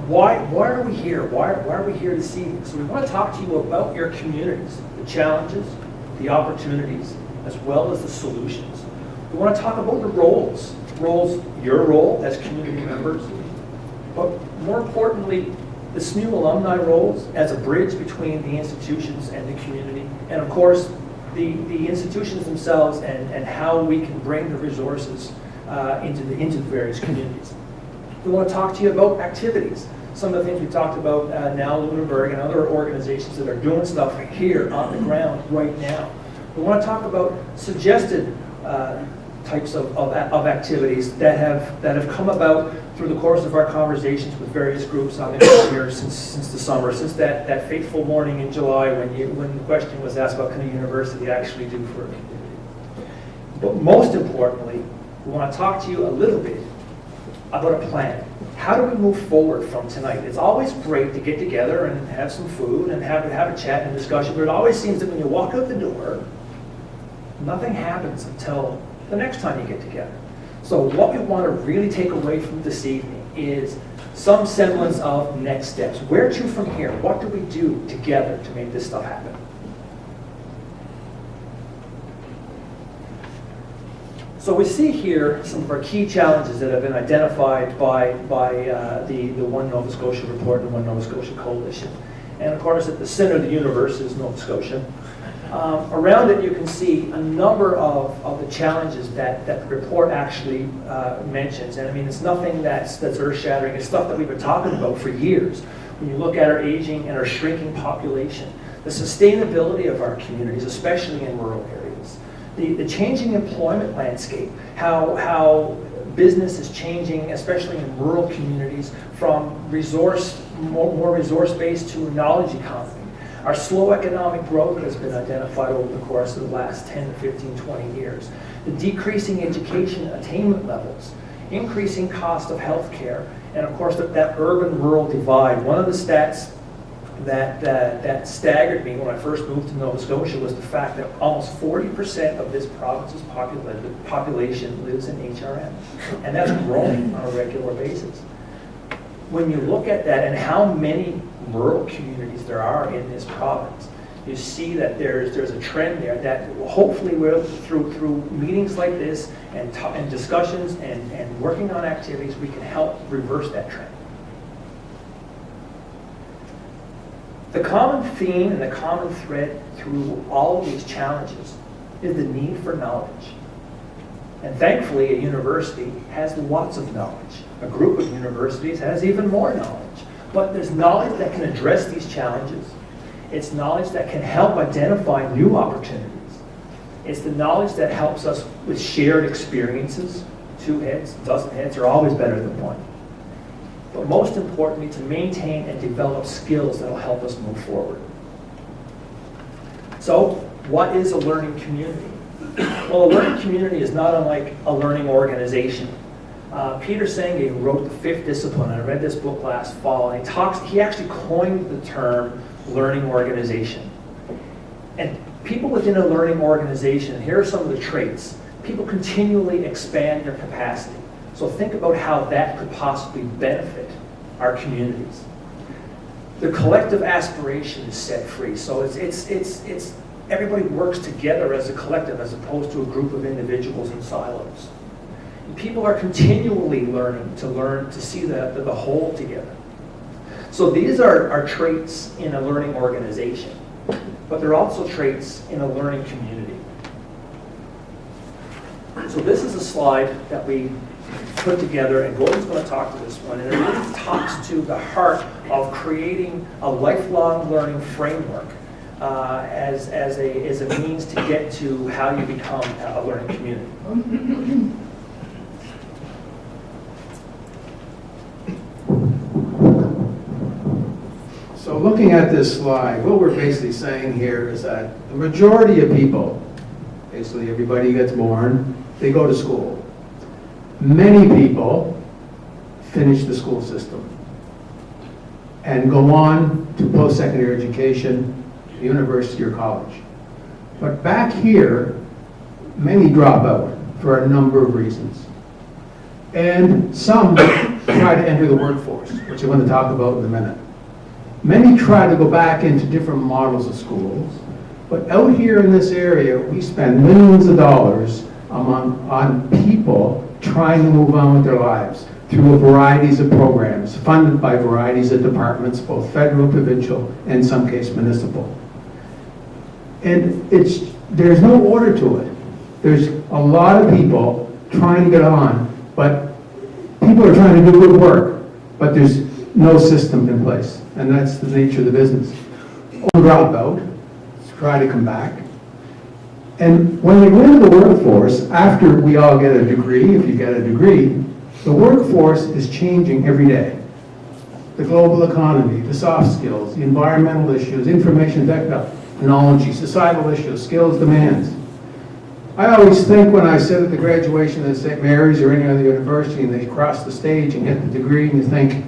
why are we here? Why are we here this evening? So we want to talk to you about your communities, the challenges, the opportunities, as well as the solutions. We want to talk about the roles, your role as community members, but more importantly, the SNU alumni roles as a bridge between the institutions and the community, and of course, the institutions themselves and how we can bring the resources into the various communities. We want to talk to you about activities. Some of the things we talked about now, Lunenburg and other organizations that are doing stuff here on the ground right now. We want to talk about suggested types of activities that have come about through the course of our conversations with various groups on the here since the summer, since that fateful morning in July when the question was asked, what can a university actually do for a community? But most importantly, we want to talk to you a little bit about a plan. How do we move forward from tonight? It's always great to get together and have some food and have a chat and discussion, but it always seems that when you walk out the door, nothing happens until the next time you get together. So what we want to really take away from this evening is some semblance of next steps. Where to from here? What do we do together to make this stuff happen? So we see here some of our key challenges that have been identified by the One Nova Scotia report and the One Nova Scotia Coalition. And of course, at the center of the universe is Nova Scotia. Around it, you can see a number of the challenges that the report actually mentions. And I mean, it's nothing that's earth-shattering. It's stuff that we've been talking about for years. When you look at our aging and our shrinking population, the sustainability of our communities, especially in rural areas, the changing employment landscape, how business is changing, especially in rural communities, from more resource-based to a knowledge economy. Our slow economic growth has been identified over the course of the last 10 to 15, 20 years. The decreasing education attainment levels, increasing cost of healthcare, and of course that urban-rural divide. One of the stats that staggered me when I first moved to Nova Scotia was the fact that almost 40% of this province's population lives in HRM, and that's growing on a regular basis. When you look at that and how many rural communities there are in this province, you see that there's a trend there that hopefully we'll, through meetings like this and discussions and working on activities, we can help reverse that trend. The common theme and the common thread through all of these challenges is the need for knowledge. And thankfully, a university has lots of knowledge. A group of universities has even more knowledge. But there's knowledge that can address these challenges. It's knowledge that can help identify new opportunities. It's the knowledge that helps us with shared experiences. 2 heads, a dozen heads are always better than one. But most importantly, to maintain and develop skills that will help us move forward. So, what is a learning community? Well, a learning community is not unlike a learning organization. Peter Senge, who wrote The Fifth Discipline, I read this book last fall, and he actually coined the term learning organization. And people within a learning organization, here are some of the traits. People continually expand their capacity. So think about how that could possibly benefit our communities. The collective aspiration is set free. So it's everybody works together as a collective as opposed to a group of individuals in silos. And people are continually learning to see the whole together. So these are traits in a learning organization, but they're also traits in a learning community. So this is a slide that we put together, and Gordon's going to talk to this one, and it really talks to the heart of creating a lifelong learning framework as a means to get to how you become a learning community. So looking at this slide, what we're basically saying here is that the majority of people, basically everybody who gets born, they go to school. Many people finish the school system and go on to post-secondary education, university or college. But back here, many drop out for a number of reasons. And some try to enter the workforce, which I'm going to talk about in a minute. Many try to go back into different models of schools, but out here in this area, we spend millions of dollars on people trying to move on with their lives through a varieties of programs, funded by varieties of departments, both federal, provincial, and in some case municipal. And there's no order to it. There's a lot of people trying to get on, but people are trying to do good work, but there's no system in place, and that's the nature of the business. Or drop out, try to come back. And when they go into the workforce, after we all get a degree, if you get a degree, the workforce is changing every day. The global economy, the soft skills, the environmental issues, information technology, societal issues, skills, demands. I always think when I sit at the graduation at St. Mary's or any other university and they cross the stage and get the degree and you think,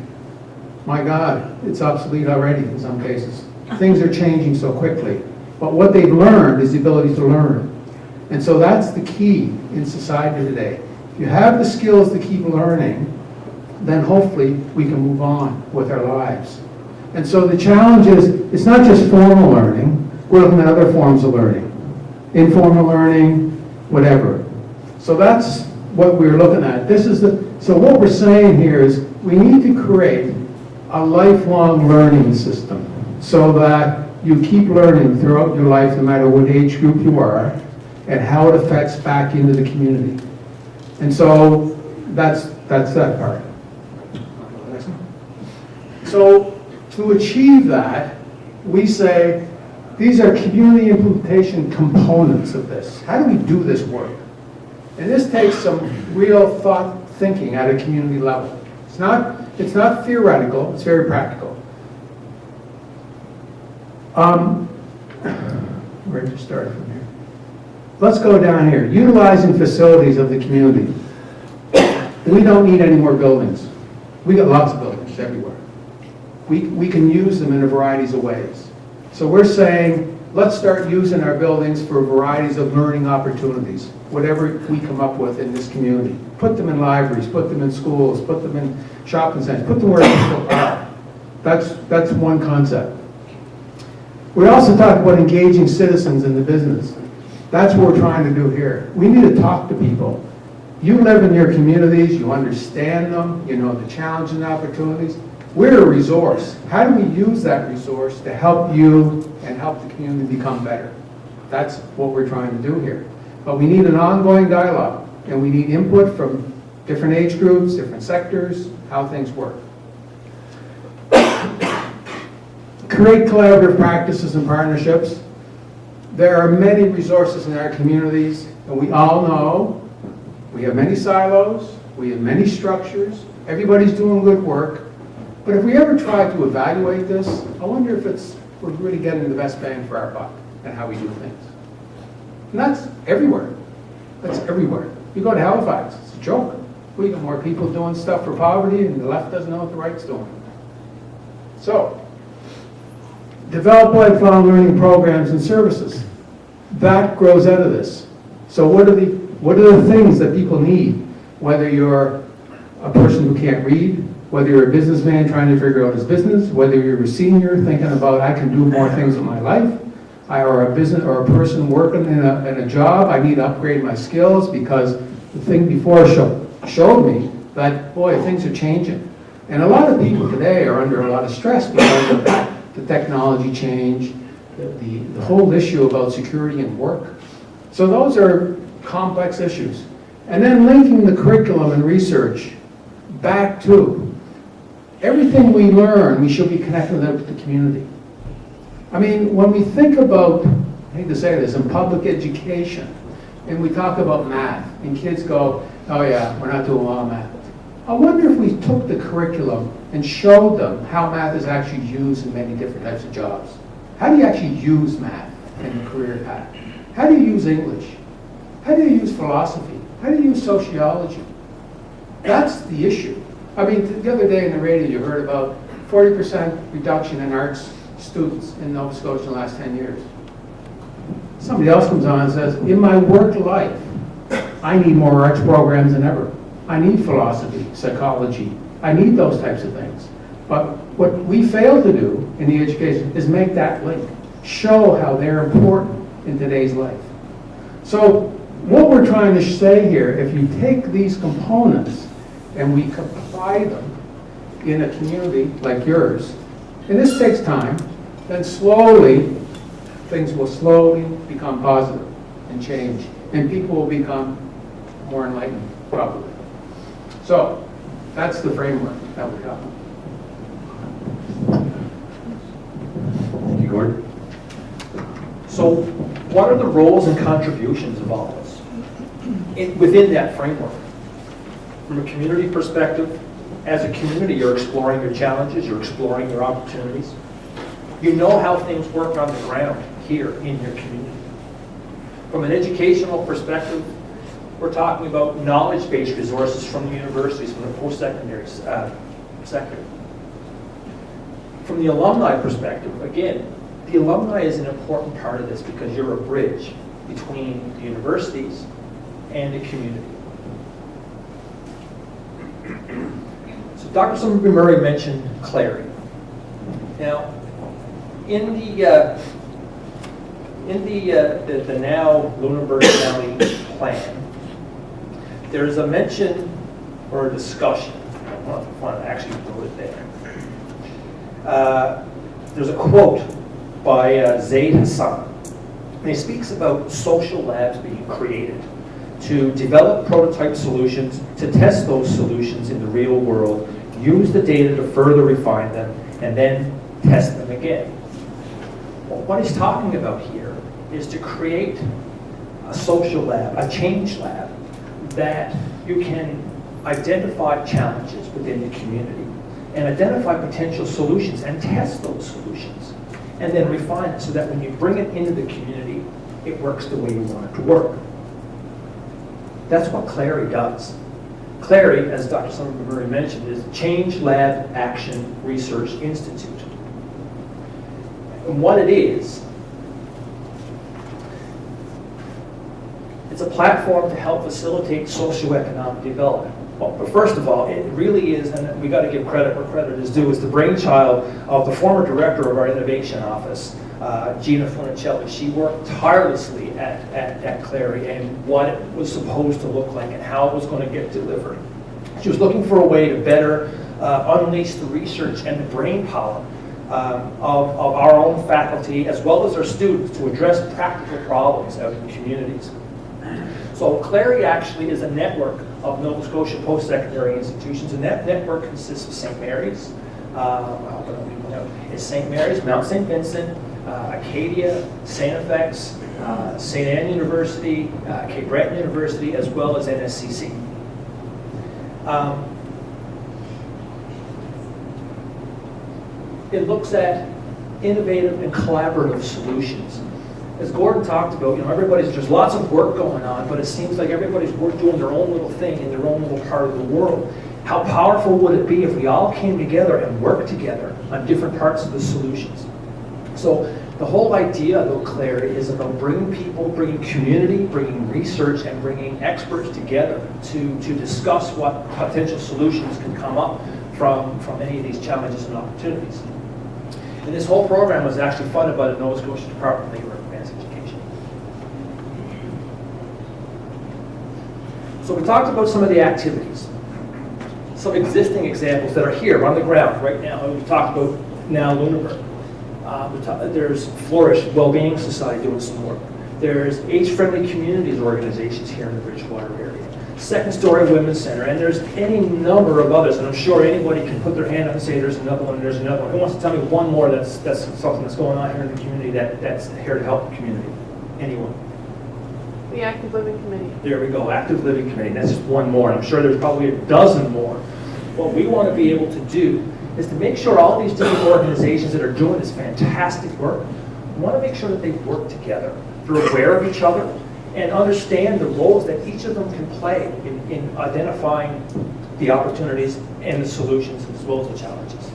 my God, it's obsolete already in some cases. Things are changing so quickly. But what they've learned is the ability to learn. And so that's the key in society today. If you have the skills to keep learning, then hopefully we can move on with our lives. And so the challenge is, it's not just formal learning, we're looking at other forms of learning. Informal learning, whatever. So that's what we're looking at. So what we're saying here is we need to create a lifelong learning system so that you keep learning throughout your life, no matter what age group you are, and how it affects back into the community. And so that's that part. So to achieve that, we say these are community implementation components of this. How do we do this work? And this takes some real thought thinking at a community level. It's not theoretical, it's very practical. Where to start from here? Let's go down here. Utilizing facilities of the community. We don't need any more buildings. We got lots of buildings everywhere. We can use them in a variety of ways. So we're saying, let's start using our buildings for varieties of learning opportunities, whatever we come up with in this community. Put them in libraries, put them in schools, put them in shopping centers, put them where people are. That's one concept. We also talk about engaging citizens in the business. That's what we're trying to do here. We need to talk to people. You live in your communities, you understand them, you know the challenges and opportunities. We're a resource. How do we use that resource to help you and help the community become better? That's what we're trying to do here. But we need an ongoing dialogue, and we need input from different age groups, different sectors, how things work. Create collaborative practices and partnerships. There are many resources in our communities, and we all know we have many silos, we have many structures, everybody's doing good work. But if we ever try to evaluate this, I wonder if we're really getting the best bang for our buck and how we do things. And that's everywhere. That's everywhere. You go to Halifax, it's a joke. We got more people doing stuff for poverty and the left doesn't know what the right's doing. So, develop lifelong learning programs and services. That grows out of this. So what are the things that people need? Whether you're a person who can't read, whether you're a businessman trying to figure out his business, whether you're a senior thinking about I can do more things in my life, or a business or a person working in a job, I need to upgrade my skills because the thing before showed me that, boy, things are changing. And a lot of people today are under a lot of stress because of that, the technology change, the whole issue about security and work. So those are complex issues. And then linking the curriculum and research back to everything we learn, we should be connecting them with the community. I mean, when we think about, I hate to say this, in public education, and we talk about math, and kids go, oh yeah, we're not doing well math. I wonder if we took the curriculum and showed them how math is actually used in many different types of jobs. How do you actually use math in a career path? How do you use English? How do you use philosophy? How do you use sociology? That's the issue. I mean, the other day in the radio you heard about 40% reduction in arts students in Nova Scotia in the last 10 years. Somebody else comes on and says, in my work life, I need more arts programs than ever. I need philosophy, psychology. I need those types of things. But what we fail to do in the education is make that link, show how they're important in today's life. So what we're trying to say here, if you take these components and we apply them in a community like yours, and this takes time, then slowly, things will slowly become positive and change, and people will become more enlightened, probably. So, that's the framework that we're talking about. Thank you, Gordon. So what are the roles and contributions of all this within that framework? From a community perspective, as a community, you're exploring your challenges, you're exploring your opportunities. You know how things work on the ground here in your community. From an educational perspective, we're talking about knowledge-based resources from the universities, from the post-secondary sector. From the alumni perspective, again, the alumni is an important part of this because you're a bridge between the universities and the community. So Dr. Somerby Murray mentioned clarity. Now, in the now Lunenburg County plan, there's a mention or a discussion. I want to actually wrote it there. There's a quote by Zaid Hassan, and he speaks about social labs being created to develop prototype solutions, to test those solutions in the real world, use the data to further refine them, and then test them again. Well, what he's talking about here is to create a social lab, a change lab, that you can identify challenges within the community and identify potential solutions and test those solutions and then refine it so that when you bring it into the community, it works the way you want it to work. That's what Clary does. Clary, as Dr. Somerby Murray mentioned, is Change Lab Action Research Institute. And what it is, it's a platform to help facilitate socioeconomic development. Well, but first of all, it really is, and we got to give credit where credit is due, is the brainchild of the former director of our innovation office, Gina Funicelli. She worked tirelessly at Clary and what it was supposed to look like and how it was going to get delivered. She was looking for a way to better unleash the research and the brain power of our own faculty as well as our students to address practical problems out in communities. So Clary actually is a network of Nova Scotia post-secondary institutions, and that network consists of St. Mary's, it's St. Mary's, Mount St. Vincent, Acadia, Santa Fe, St. Anne University, Cape Breton University, as well as NSCC. It looks at innovative and collaborative solutions. As Gordon talked about, there's lots of work going on, but it seems like everybody's doing their own little thing in their own little part of the world. How powerful would it be if we all came together and worked together on different parts of the solutions? So the whole idea of Clary is about bringing people, bringing community, bringing research, and bringing experts together to discuss what potential solutions can come up from any of these challenges and opportunities. And this whole program was actually funded by the Nova Scotia Department of Labor and Advanced Education. So we talked about some of the activities, some existing examples that are here on the ground right now. We talked about now Lunenburg. There's Flourish Wellbeing Society doing some work. There's Age-Friendly Communities organizations here in the Bridgewater area. Second Story Women's Center, and there's any number of others, and I'm sure anybody can put their hand up and say there's another one, and there's another one. Who wants to tell me one more that's something that's going on here in the community that's here to help the community? Anyone? The Active Living Committee. There we go, Active Living Committee. That's just one more, and I'm sure there's probably a dozen more. What we want to be able to do is to make sure all these different organizations that are doing this fantastic work, we want to make sure that they work together. They're aware of each other and understand the roles that each of them can play in identifying the opportunities and the solutions as well as the challenges.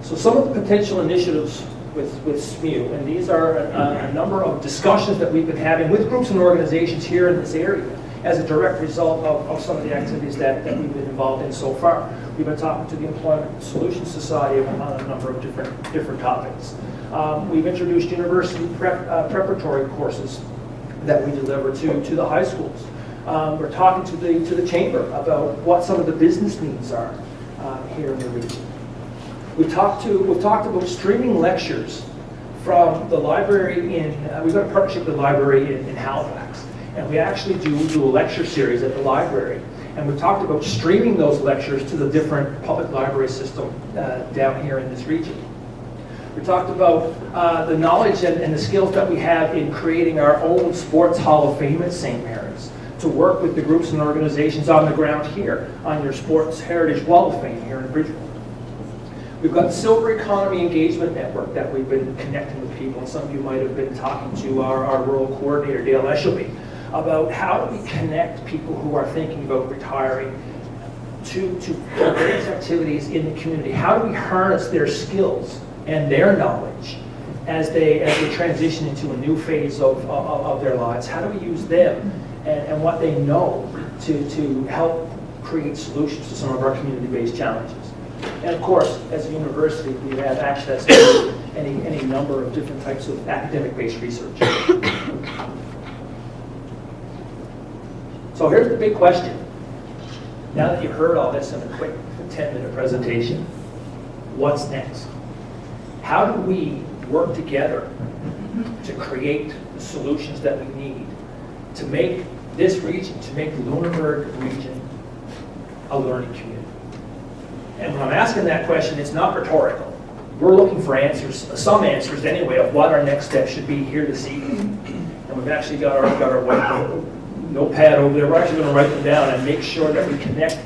So some of the potential initiatives with SMU, and these are a number of discussions that we've been having with groups and organizations here in this area, as a direct result of some of the activities that we've been involved in so far. We've been talking to the Employment Solutions Society on a number of different topics. We've introduced university preparatory courses that we deliver to the high schools. We're talking to the chamber about what some of the business needs are here in the region. We've talked about streaming lectures from the library we've got a partnership with the library in Halifax, and we actually do a lecture series at the library. And we've talked about streaming those lectures to the different public library system down here in this region. We talked about the knowledge and the skills that we have in creating our own Sports Hall of Fame at St. Mary's, to work with the groups and organizations on the ground here on your Sports Heritage Wall of Fame here in Bridgewater. We've got the Silver Economy Engagement Network that we've been connecting with people, and some of you might have been talking to our rural coordinator, Dale Eshelby, about how do we connect people who are thinking about retiring to various activities in the community. How do we harness their skills and their knowledge as they transition into a new phase of their lives? How do we use them and what they know to help create solutions to some of our community-based challenges? And of course, as a university, we have access to any number of different types of academic-based research. So here's the big question. Now that you've heard all this in a quick 10-minute presentation, what's next? How do we work together to create the solutions that we need to make this region, to make the Lunenburg region a learning community? And when I'm asking that question, it's not rhetorical. We're looking for answers, some answers anyway, of what our next step should be here this evening. And we've actually got our white notepad over there. We're actually going to write them down and make sure that we connect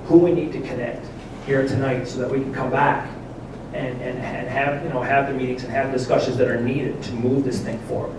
who we need to connect here tonight, so that we can come back and have the meetings and have discussions that are needed to move this thing forward.